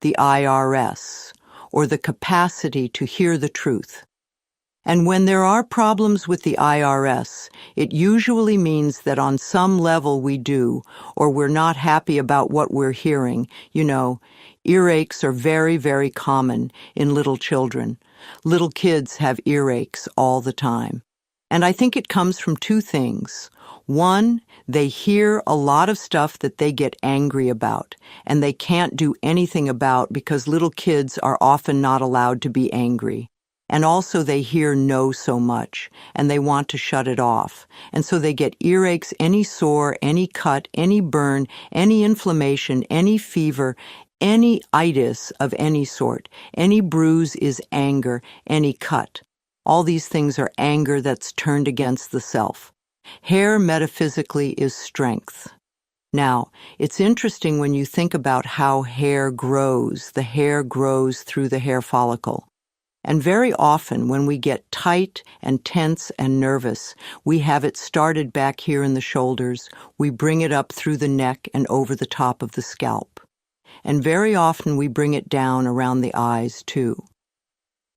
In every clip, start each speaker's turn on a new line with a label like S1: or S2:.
S1: the IRS, or the capacity to hear the truth. And when there are problems with the IRS, it usually means that on some level we do, or we're not happy about what we're hearing. You know, earaches are very, very common in little children. Little kids have earaches all the time. And I think it comes from two things. One, they hear a lot of stuff that they get angry about, and they can't do anything about because little kids are often not allowed to be angry. And also they hear no so much, and they want to shut it off. And so they get earaches, any sore, any cut, any burn, any inflammation, any fever, any itis of any sort. Any bruise is anger, any cut. All these things are anger that's turned against the self. Hair, metaphysically, is strength. Now, it's interesting when you think about how hair grows. The hair grows through the hair follicle. And very often, when we get tight and tense and nervous, we have it started back here in the shoulders. We bring it up through the neck and over the top of the scalp. And very often, we bring it down around the eyes, too.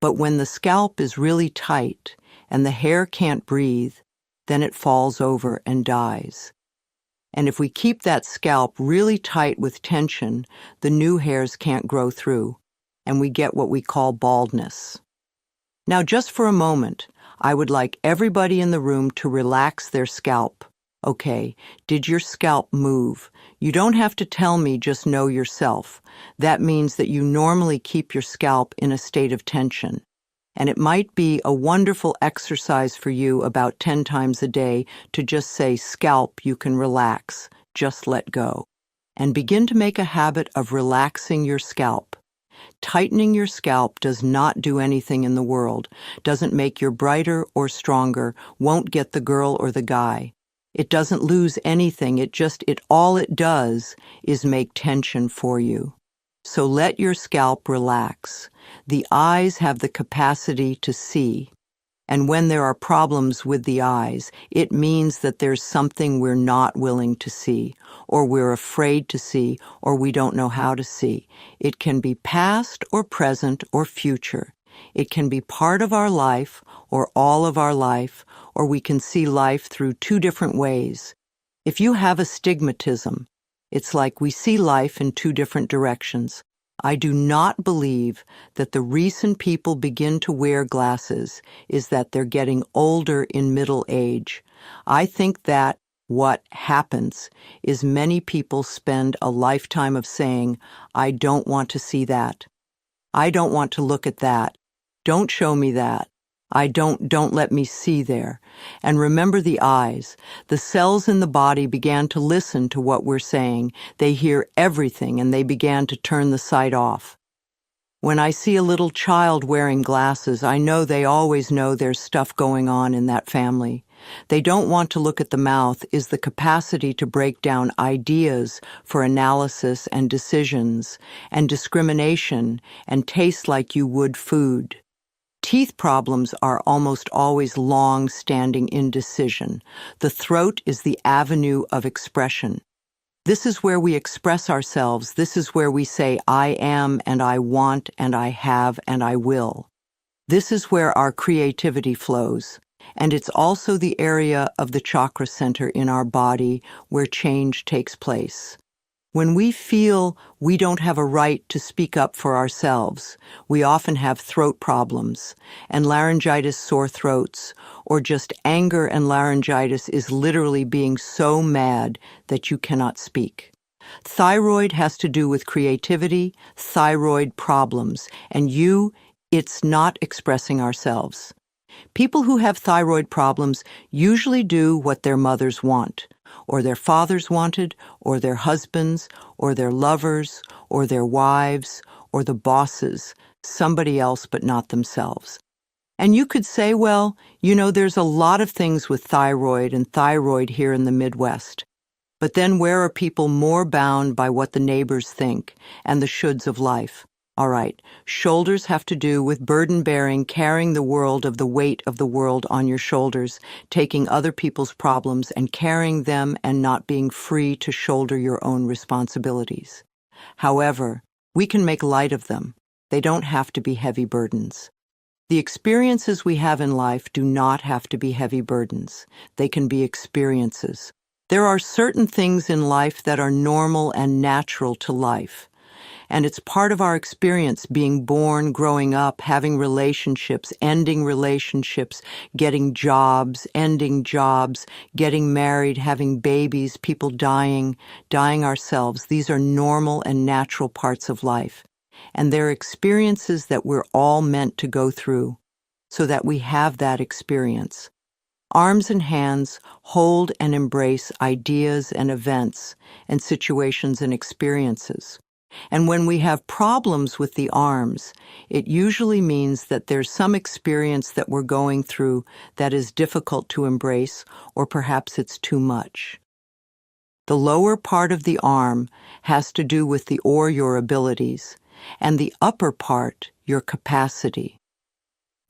S1: But when the scalp is really tight and the hair can't breathe, then it falls over and dies. And if we keep that scalp really tight with tension, the new hairs can't grow through, and we get what we call baldness. Now, just for a moment, I would like everybody in the room to relax their scalp. Okay, did your scalp move? You don't have to tell me, just know yourself. That means that you normally keep your scalp in a state of tension. And it might be a wonderful exercise for you about 10 times a day to just say, scalp, you can relax, just let go. And begin to make a habit of relaxing your scalp. Tightening your scalp does not do anything in the world, doesn't make you brighter or stronger, won't get the girl or the guy. It doesn't lose anything, all it does is make tension for you. So let your scalp relax. The eyes have the capacity to see. And when there are problems with the eyes, it means that there's something we're not willing to see, or we're afraid to see, or we don't know how to see. It can be past or present or future. It can be part of our life or all of our life, or we can see life through two different ways. If you have astigmatism, it's like we see life in two different directions. I do not believe that the reason people begin to wear glasses is that they're getting older in middle age. I think that what happens is many people spend a lifetime of saying, I don't want to see that. I don't want to look at that. Don't show me that. Don't let me see there. And remember the eyes. The cells in the body began to listen to what we're saying. They hear everything, and they began to turn the sight off. When I see a little child wearing glasses, I know they always know there's stuff going on in that family. They don't want to look at the mouth is the capacity to break down ideas for analysis and decisions and discrimination and taste like you would food. Teeth problems are almost always long-standing indecision. The throat is the avenue of expression. This is where we express ourselves. This is where we say, I am, and I want, and I have, and I will. This is where our creativity flows. And it's also the area of the chakra center in our body where change takes place. When we feel we don't have a right to speak up for ourselves, we often have throat problems, and laryngitis, sore throats, or just anger and laryngitis is literally being so mad that you cannot speak. Thyroid has to do with creativity, thyroid problems, and it's not expressing ourselves. People who have thyroid problems usually do what their mothers want, or their fathers wanted, or their husbands, or their lovers, or their wives, or the bosses, somebody else but not themselves. And you could say, well, there's a lot of things with thyroid and thyroid here in the Midwest. But then where are people more bound by what the neighbors think and the shoulds of life? All right, shoulders have to do with burden-bearing, carrying the weight of the world on your shoulders, taking other people's problems and carrying them and not being free to shoulder your own responsibilities. However, We can make light of them. They don't have to be heavy burdens. The experiences we have in life do not have to be heavy burdens. They can be experiences. There are certain things in life that are normal and natural to life. And it's part of our experience, being born, growing up, having relationships, ending relationships, getting jobs, ending jobs, getting married, having babies, people dying ourselves. These are normal and natural parts of life. And they're experiences that we're all meant to go through so that we have that experience. Arms and hands hold and embrace ideas and events and situations and experiences. And when we have problems with the arms, it usually means that there's some experience that we're going through that is difficult to embrace, or perhaps it's too much. The lower part of the arm has to do with your abilities, and the upper part, your capacity.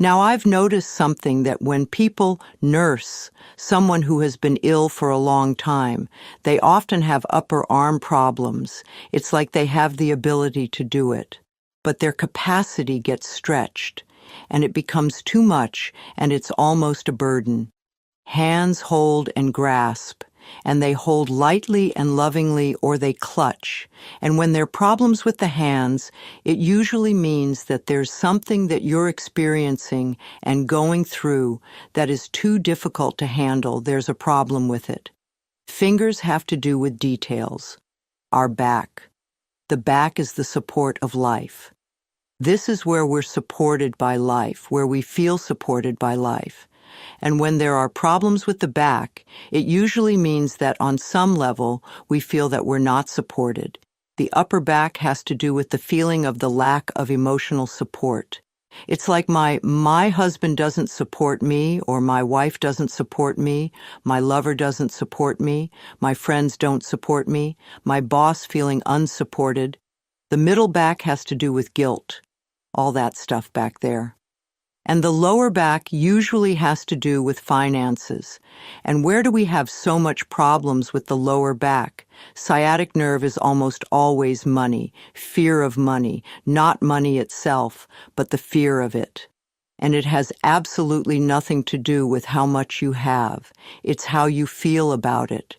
S1: Now, I've noticed something, that when people nurse someone who has been ill for a long time, they often have upper arm problems. It's like they have the ability to do it, but their capacity gets stretched, and it becomes too much, and it's almost a burden. Hands hold and grasp, and they hold lightly and lovingly, or they clutch. And when there are problems with the hands, it usually means that there's something that you're experiencing and going through that is too difficult to handle. There's a problem with it. Fingers have to do with details. Our back. The back is the support of life. This is where we're supported by life, where we feel supported by life. And when there are problems with the back, it usually means that on some level we feel that we're not supported. The upper back has to do with the feeling of the lack of emotional support. It's like my husband doesn't support me, or my wife doesn't support me, my lover doesn't support me, my friends don't support me, my boss feeling unsupported. The middle back has to do with guilt, all that stuff back there. And the lower back usually has to do with finances. And where do we have so much problems with the lower back? Sciatic nerve is almost always money, fear of money, not money itself, but the fear of it. And it has absolutely nothing to do with how much you have. It's how you feel about it.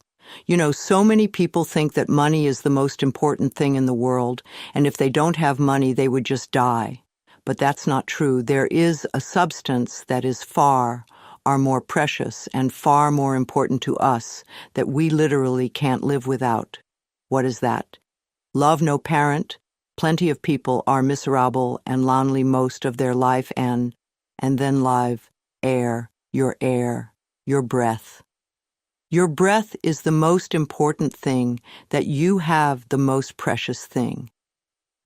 S1: You know, so many people think that money is the most important thing in the world, and if they don't have money, they would just die. But that's not true. There is a substance that is far more precious and far more important to us that we literally can't live without. What is that? Love no parent. Plenty of people are miserable and lonely most of their life, and then live, air, your breath. Your breath is the most important thing, that you have the most precious thing.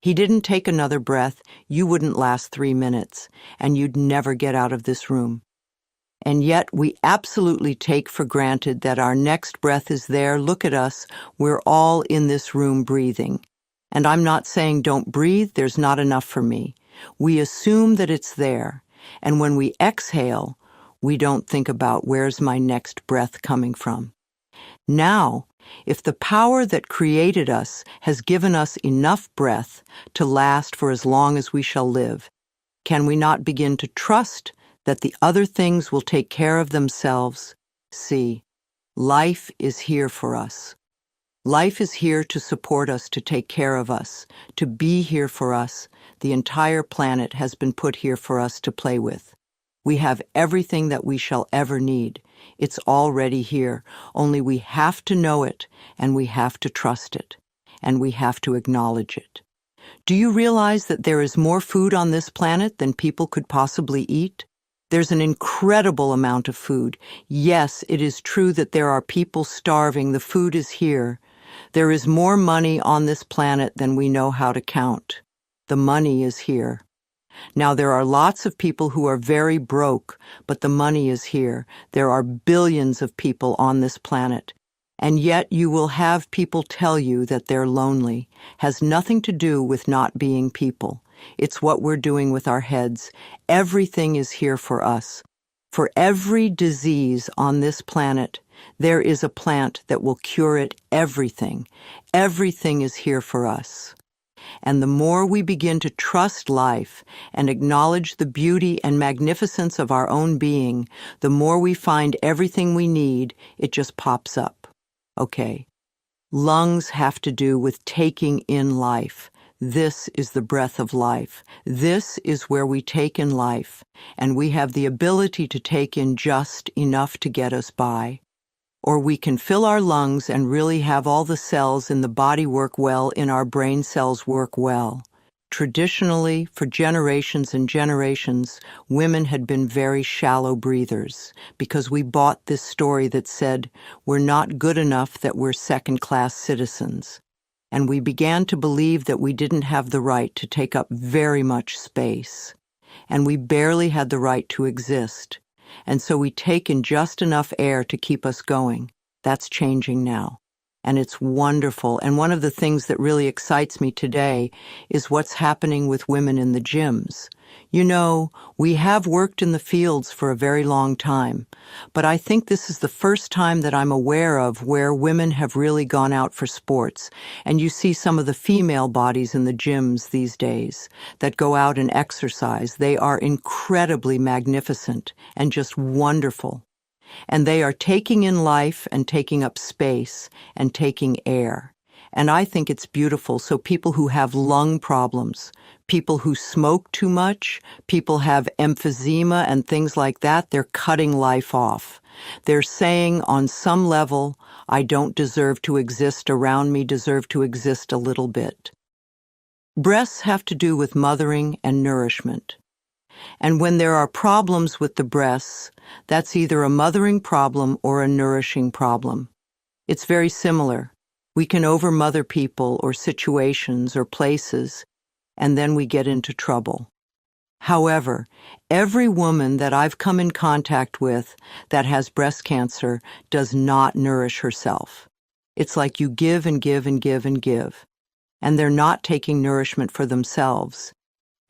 S1: He didn't take another breath, you wouldn't last 3 minutes, and you'd never get out of this room. And yet we absolutely take for granted that our next breath is there. Look at us, we're all in this room breathing. And I'm not saying don't breathe, there's not enough for me. We assume that it's there, and when we exhale, we don't think about where's my next breath coming from. Now, if the power that created us has given us enough breath to last for as long as we shall live, can we not begin to trust that the other things will take care of themselves? See, life is here for us. Life is here to support us, to take care of us, to be here for us. The entire planet has been put here for us to play with. We have everything that we shall ever need. It's already here, only we have to know it, and we have to trust it, and we have to acknowledge it. Do you realize that there is more food on this planet than people could possibly eat? There's an incredible amount of food. Yes, it is true that there are people starving. The food is here. There is more money on this planet than we know how to count. The money is here. Now, there are lots of people who are very broke, but the money is here. There are billions of people on this planet. And yet you will have people tell you that they're lonely. Has nothing to do with not being people. It's what we're doing with our heads. Everything is here for us. For every disease on this planet, there is a plant that will cure it. Everything. Everything is here for us. And the more we begin to trust life and acknowledge the beauty and magnificence of our own being, the more we find everything we need, it just pops up. Okay. Lungs have to do with taking in life. This is the breath of life. This is where we take in life, and we have the ability to take in just enough to get us by. Or we can fill our lungs and really have all the cells in the body work well, in our brain cells work well. Traditionally, for generations and generations, women had been very shallow breathers because we bought this story that said, we're not good enough, that we're second-class citizens. And we began to believe that we didn't have the right to take up very much space. And we barely had the right to exist. And so we take in just enough air to keep us going. That's changing now. And it's wonderful. And one of the things that really excites me today is what's happening with women in the gyms. You know, we have worked in the fields for a very long time, but I think this is the first time that I'm aware of where women have really gone out for sports. And you see some of the female bodies in the gyms these days that go out and exercise. They are incredibly magnificent and just wonderful. And they are taking in life and taking up space and taking air. And I think it's beautiful. So people who have lung problems, people who smoke too much, people have emphysema and things like that, they're cutting life off. They're saying on some level, I don't deserve to exist around me, deserve to exist a little bit. Breasts have to do with mothering and nourishment. And when there are problems with the breasts, that's either a mothering problem or a nourishing problem. It's very similar. We can overmother people or situations or places, and then we get into trouble. However, every woman that I've come in contact with that has breast cancer does not nourish herself. It's like you give and give and give and give, and they're not taking nourishment for themselves.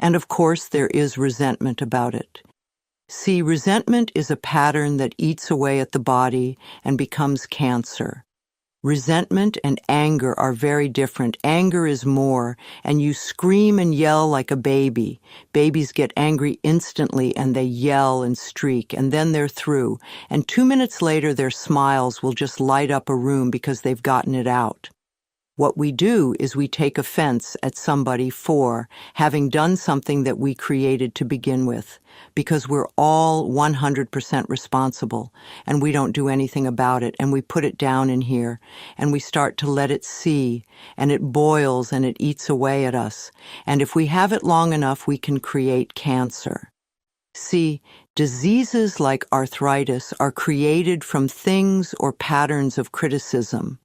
S1: And of course, there is resentment about it. See, resentment is a pattern that eats away at the body and becomes cancer. Resentment and anger are very different. Anger is more, and you scream and yell like a baby. Babies get angry instantly, and they yell and streak, and then they're through. And 2 minutes later, their smiles will just light up a room because they've gotten it out. What we do is we take offense at somebody for having done something that we created to begin with, because we're all 100% responsible, and we don't do anything about it, and we put it down in here, and we start to let it see, and it boils and it eats away at us, and if we have it long enough, we can create cancer. See, diseases like arthritis are created from things or patterns of criticism.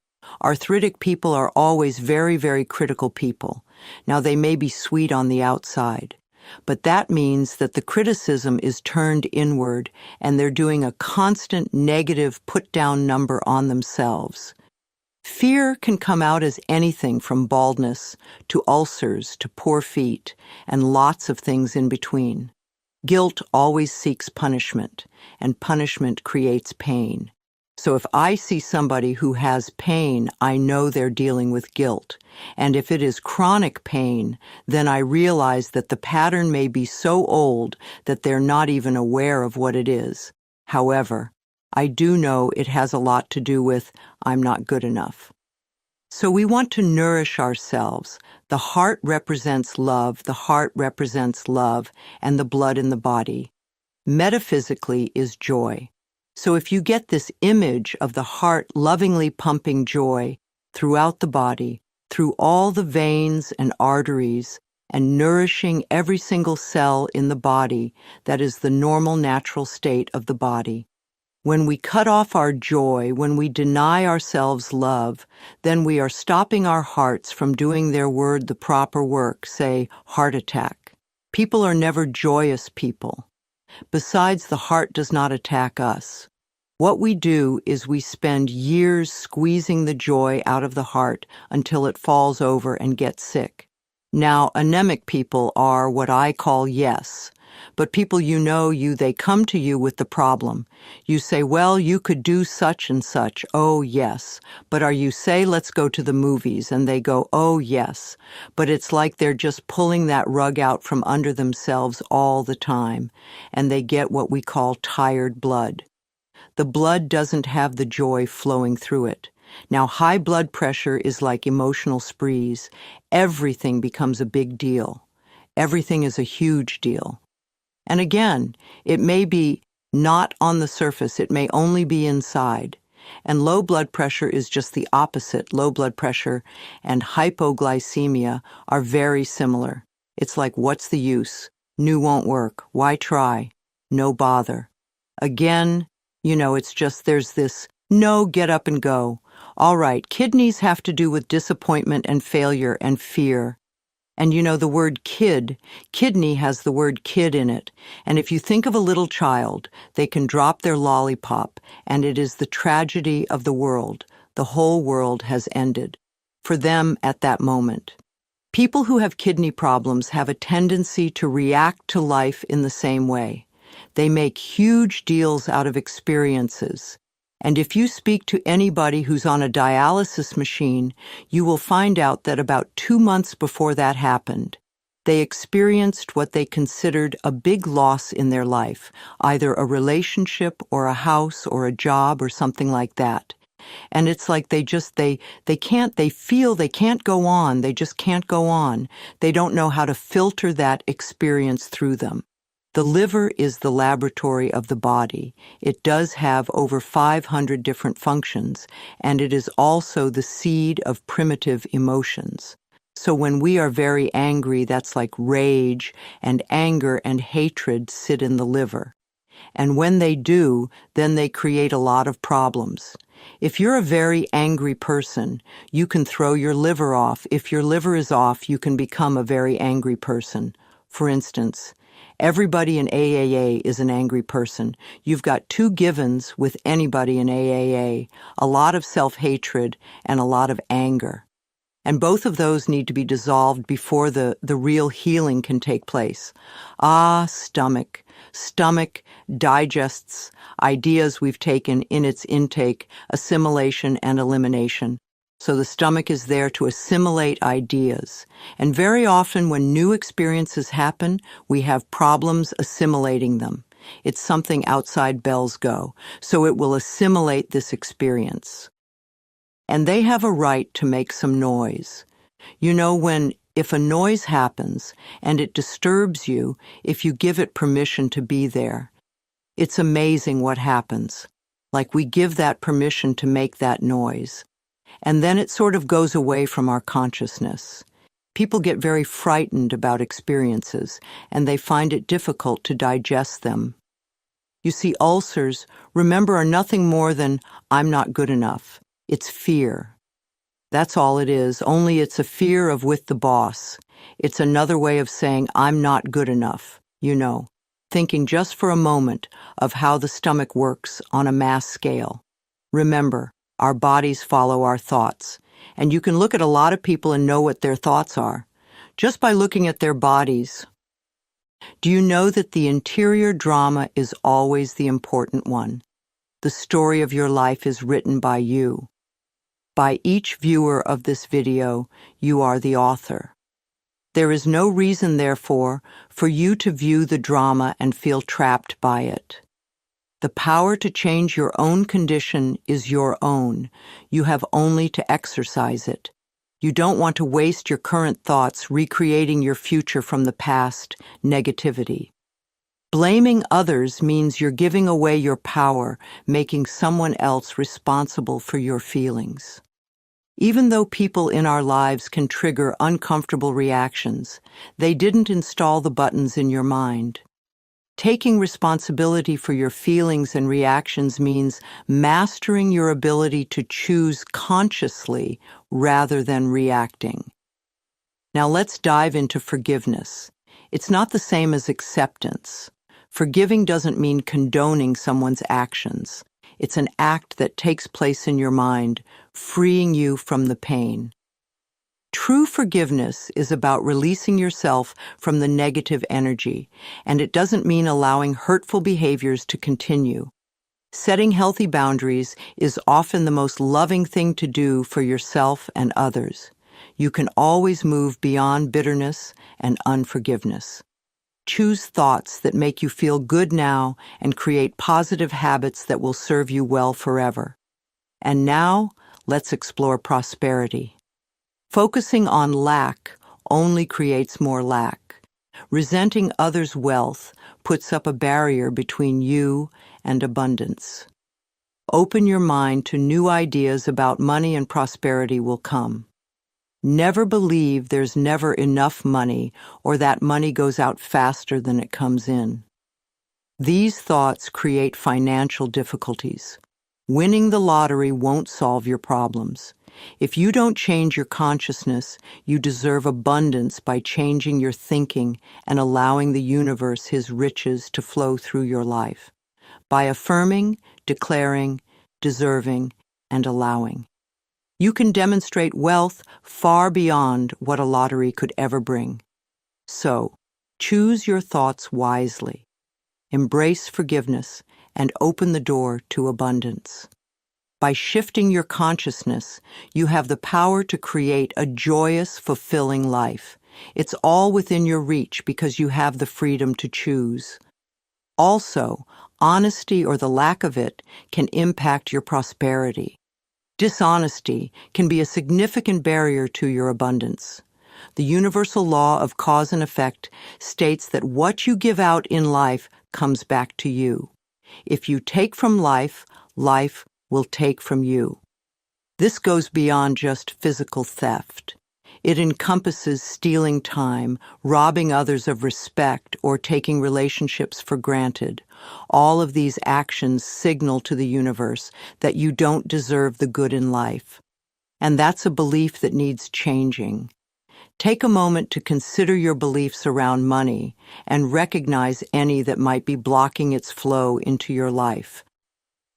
S1: Arthritic people are always very, very critical people. Now, they may be sweet on the outside, but that means that the criticism is turned inward and they're doing a constant negative put-down number on themselves. Fear can come out as anything from baldness to ulcers to poor feet and lots of things in between. Guilt always seeks punishment, and punishment creates pain. So if I see somebody who has pain, I know they're dealing with guilt. And if it is chronic pain, then I realize that the pattern may be so old that they're not even aware of what it is. However, I do know it has a lot to do with I'm not good enough. So we want to nourish ourselves. The heart represents love, the heart represents love, and the blood in the body. Metaphysically is joy. So if you get this image of the heart lovingly pumping joy throughout the body, through all the veins and arteries, and nourishing every single cell in the body, that is the normal natural state of the body. When we cut off our joy, when we deny ourselves love, then we are stopping our hearts from doing their word the proper work, say, heart attack. People are never joyous people. Besides, the heart does not attack us. What we do is we spend years squeezing the joy out of the heart until it falls over and gets sick. Now, anemic people are what I call yes. But people they come to you with the problem. You say, well, you could do such and such. Oh, yes. But say, let's go to the movies, and they go, oh, yes. But it's like they're just pulling that rug out from under themselves all the time, and they get what we call tired blood. The blood doesn't have the joy flowing through it. Now, high blood pressure is like emotional sprees. Everything becomes a big deal. Everything is a huge deal. And again, it may be not on the surface. It may only be inside. And low blood pressure is just the opposite. Low blood pressure and hypoglycemia are very similar. It's like, what's the use? New won't work. Why try? No bother. Again, it's just there's this, no, get up and go. All right, kidneys have to do with disappointment and failure and fear. And the word kidney has the word kid in it. And if you think of a little child, they can drop their lollipop, and it is the tragedy of the world. The whole world has ended. For them at that moment. People who have kidney problems have a tendency to react to life in the same way. They make huge deals out of experiences. And if you speak to anybody who's on a dialysis machine, you will find out that about 2 months before that happened, they experienced what they considered a big loss in their life, either a relationship or a house or a job or something like that. And it's like they feel they can't go on. They just can't go on. They don't know how to filter that experience through them. The liver is the laboratory of the body. It does have over 500 different functions, and it is also the seed of primitive emotions. So when we are very angry, that's like rage and anger and hatred sit in the liver. And when they do, then they create a lot of problems. If you're a very angry person, you can throw your liver off. If your liver is off, you can become a very angry person. For instance, everybody in AAA is an angry person. You've got 2 givens with anybody in AAA, a lot of self-hatred and a lot of anger. And both of those need to be dissolved before the real healing can take place. Stomach. Stomach digests ideas we've taken in its intake, assimilation and elimination. So the stomach is there to assimilate ideas. And very often when new experiences happen, we have problems assimilating them. It's something outside Bell's go. So it will assimilate this experience. And they have a right to make some noise. If a noise happens and it disturbs you, if you give it permission to be there, it's amazing what happens. Like we give that permission to make that noise. And then it sort of goes away from our consciousness. People get very frightened about experiences, and they find it difficult to digest them. You see, ulcers, remember, are nothing more than, I'm not good enough. It's fear. That's all it is, only it's a fear of with the boss. It's another way of saying, I'm not good enough, thinking just for a moment of how the stomach works on a mass scale. Remember, our bodies follow our thoughts, and you can look at a lot of people and know what their thoughts are, just by looking at their bodies. Do you know that the interior drama is always the important one? The story of your life is written by you. By each viewer of this video, you are the author. There is no reason, therefore, for you to view the drama and feel trapped by it. The power to change your own condition is your own. You have only to exercise it. You don't want to waste your current thoughts recreating your future from the past, negativity. Blaming others means you're giving away your power, making someone else responsible for your feelings. Even though people in our lives can trigger uncomfortable reactions, they didn't install the buttons in your mind. Taking responsibility for your feelings and reactions means mastering your ability to choose consciously rather than reacting. Now let's dive into forgiveness. It's not the same as acceptance. Forgiving doesn't mean condoning someone's actions. It's an act that takes place in your mind, freeing you from the pain. True forgiveness is about releasing yourself from the negative energy, and it doesn't mean allowing hurtful behaviors to continue. Setting healthy boundaries is often the most loving thing to do for yourself and others. You can always move beyond bitterness and unforgiveness. Choose thoughts that make you feel good now and create positive habits that will serve you well forever. And now, let's explore prosperity. Focusing on lack only creates more lack. Resenting others' wealth puts up a barrier between you and abundance. Open your mind to new ideas about money, and prosperity will come. Never believe there's never enough money or that money goes out faster than it comes in. These thoughts create financial difficulties. Winning the lottery won't solve your problems. If you don't change your consciousness, you deserve abundance by changing your thinking and allowing the universe his riches to flow through your life. By affirming, declaring, deserving, and allowing. You can demonstrate wealth far beyond what a lottery could ever bring. So, choose your thoughts wisely. Embrace forgiveness and open the door to abundance. By shifting your consciousness, you have the power to create a joyous, fulfilling life. It's all within your reach because you have the freedom to choose. Also, honesty or the lack of it can impact your prosperity. Dishonesty can be a significant barrier to your abundance. The universal law of cause and effect states that what you give out in life comes back to you. If you take from life, life will take from you. This goes beyond just physical theft. It encompasses stealing time, robbing others of respect, or taking relationships for granted. All of these actions signal to the universe that you don't deserve the good in life. And that's a belief that needs changing. Take a moment to consider your beliefs around money and recognize any that might be blocking its flow into your life.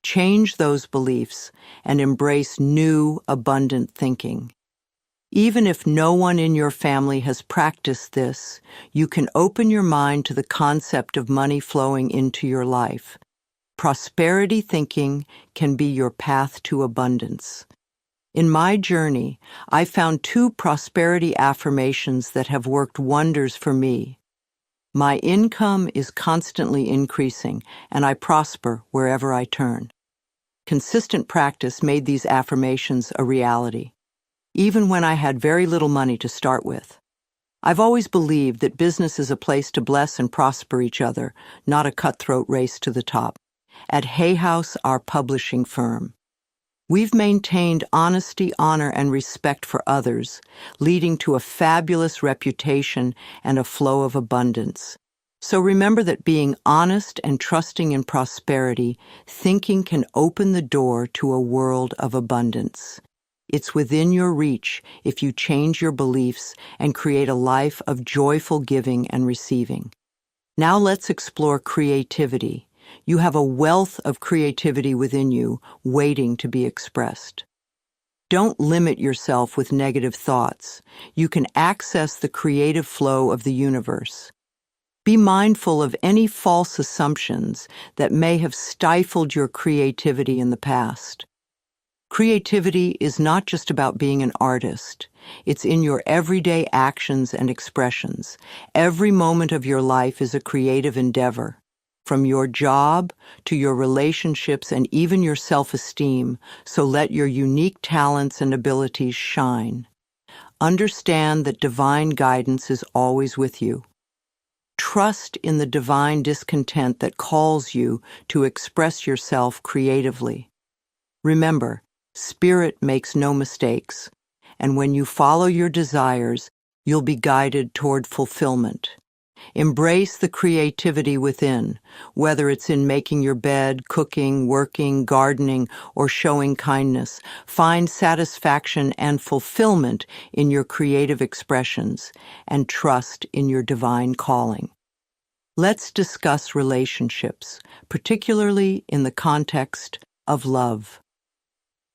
S1: Change those beliefs and embrace new, abundant thinking. Even if no one in your family has practiced this, you can open your mind to the concept of money flowing into your life. Prosperity thinking can be your path to abundance. In my journey, I found 2 prosperity affirmations that have worked wonders for me. My income is constantly increasing, and I prosper wherever I turn. Consistent practice made these affirmations a reality, even when I had very little money to start with. I've always believed that business is a place to bless and prosper each other, not a cutthroat race to the top. At Hay House, our publishing firm, we've maintained honesty, honor, and respect for others, leading to a fabulous reputation and a flow of abundance. So remember that being honest and trusting in prosperity, thinking can open the door to a world of abundance. It's within your reach if you change your beliefs and create a life of joyful giving and receiving. Now let's explore creativity. You have a wealth of creativity within you, waiting to be expressed. Don't limit yourself with negative thoughts. You can access the creative flow of the universe. Be mindful of any false assumptions that may have stifled your creativity in the past. Creativity is not just about being an artist. It's in your everyday actions and expressions. Every moment of your life is a creative endeavor. From your job to your relationships and even your self-esteem, so let your unique talents and abilities shine. Understand that divine guidance is always with you. Trust in the divine discontent that calls you to express yourself creatively. Remember, Spirit makes no mistakes, and when you follow your desires, you'll be guided toward fulfillment. Embrace the creativity within, whether it's in making your bed, cooking, working, gardening, or showing kindness. Find satisfaction and fulfillment in your creative expressions, and trust in your divine calling. Let's discuss relationships, particularly in the context of love.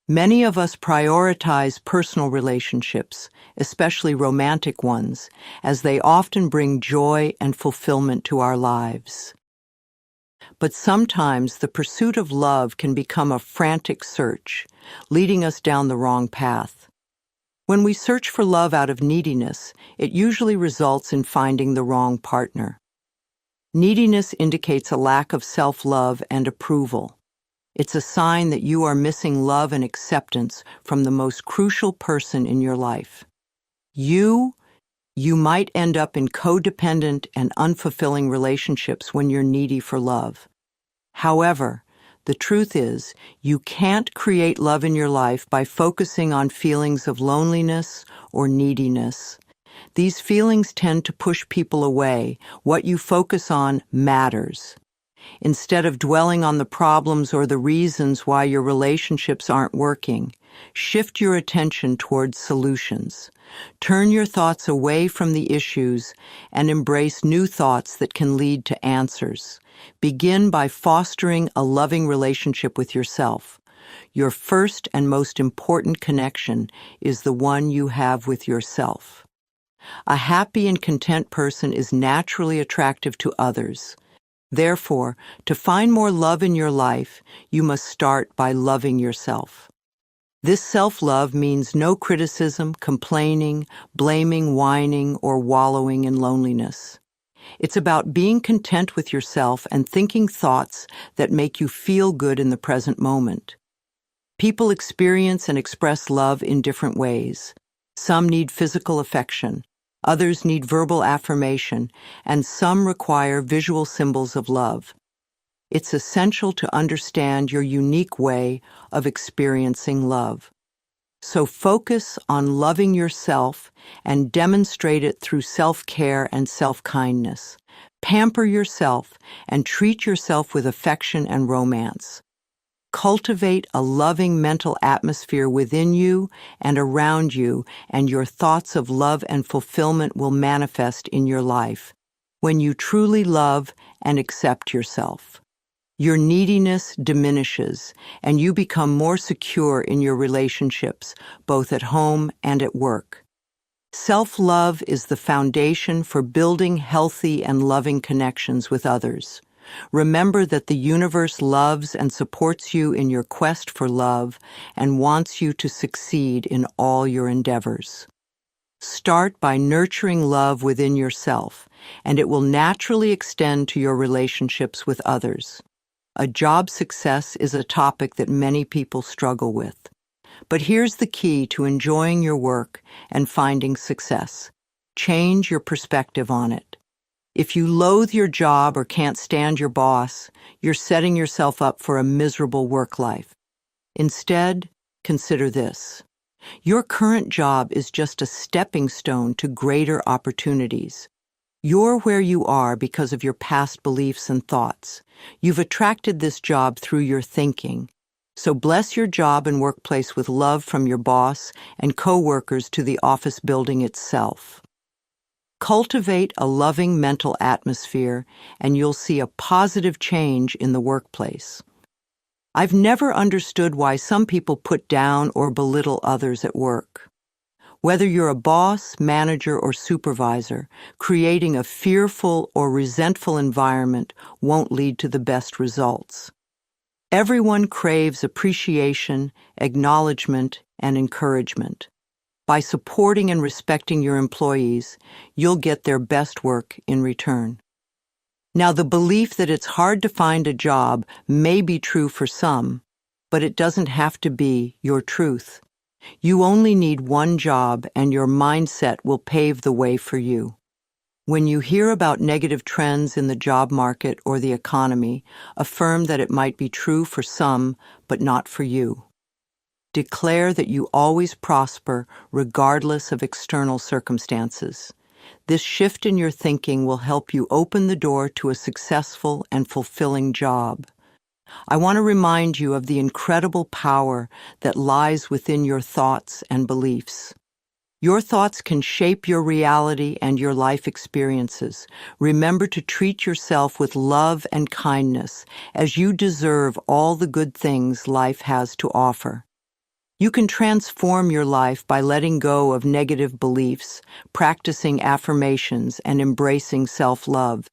S1: Many of us prioritize personal relationships, especially romantic ones, as they often bring joy and fulfillment to our lives. But sometimes the pursuit of love can become a frantic search, leading us down the wrong path. When we search for love out of neediness, it usually results in finding the wrong partner. Neediness indicates a lack of self-love and approval. It's a sign that you are missing love and acceptance from the most crucial person in your life. You might end up in codependent and unfulfilling relationships when you're needy for love. However, the truth is, you can't create love in your life by focusing on feelings of loneliness or neediness. These feelings tend to push people away. What you focus on matters. Instead of dwelling on the problems or the reasons why your relationships aren't working, shift your attention towards solutions. Turn your thoughts away from the issues and embrace new thoughts that can lead to answers. Begin by fostering a loving relationship with yourself. Your first and most important connection is the one you have with yourself. A happy and content person is naturally attractive to others. Therefore, to find more love in your life, you must start by loving yourself. This self-love means no criticism, complaining, blaming, whining, or wallowing in loneliness. It's about being content with yourself and thinking thoughts that make you feel good in the present moment. People experience and express love in different ways. Some need physical affection. Others need verbal affirmation, and some require visual symbols of love. It's essential to understand your unique way of experiencing love. So focus on loving yourself and demonstrate it through self-care and self-kindness. Pamper yourself and treat yourself with affection and romance. Cultivate a loving mental atmosphere within you and around you, and your thoughts of love and fulfillment will manifest in your life when you truly love and accept yourself. Your neediness diminishes, and you become more secure in your relationships, both at home and at work. Self-love is the foundation for building healthy and loving connections with others. Remember that the universe loves and supports you in your quest for love and wants you to succeed in all your endeavors. Start by nurturing love within yourself, and it will naturally extend to your relationships with others. A job success is a topic that many people struggle with. But here's the key to enjoying your work and finding success. Change your perspective on it. If you loathe your job or can't stand your boss, you're setting yourself up for a miserable work life. Instead, consider this. Your current job is just a stepping stone to greater opportunities. You're where you are because of your past beliefs and thoughts. You've attracted this job through your thinking. So bless your job and workplace with love from your boss and coworkers to the office building itself. Cultivate a loving mental atmosphere, and you'll see a positive change in the workplace. I've never understood why some people put down or belittle others at work. Whether you're a boss, manager, or supervisor, creating a fearful or resentful environment won't lead to the best results. Everyone craves appreciation, acknowledgement, and encouragement. By supporting and respecting your employees, you'll get their best work in return. Now, the belief that it's hard to find a job may be true for some, but it doesn't have to be your truth. You only need one job, and your mindset will pave the way for you. When you hear about negative trends in the job market or the economy, affirm that it might be true for some, but not for you. Declare that you always prosper regardless of external circumstances. This shift in your thinking will help you open the door to a successful and fulfilling job. I want to remind you of the incredible power that lies within your thoughts and beliefs. Your thoughts can shape your reality and your life experiences. Remember to treat yourself with love and kindness, as you deserve all the good things life has to offer. You can transform your life by letting go of negative beliefs, practicing affirmations, and embracing self-love.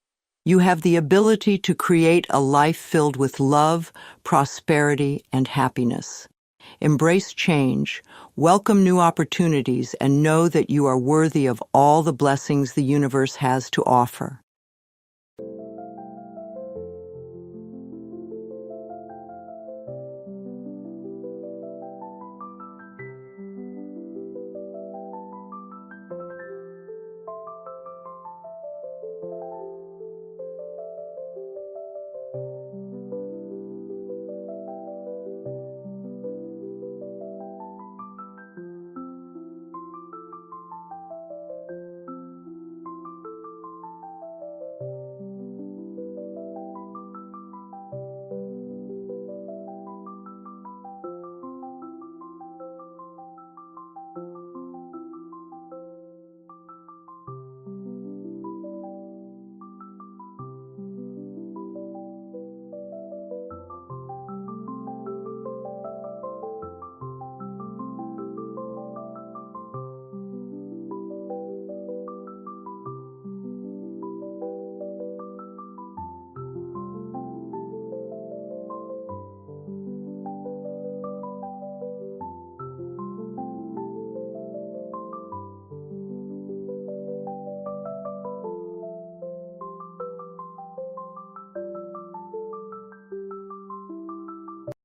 S1: You have the ability to create a life filled with love, prosperity, and happiness. Embrace change, welcome new opportunities, and know that you are worthy of all the blessings the universe has to offer.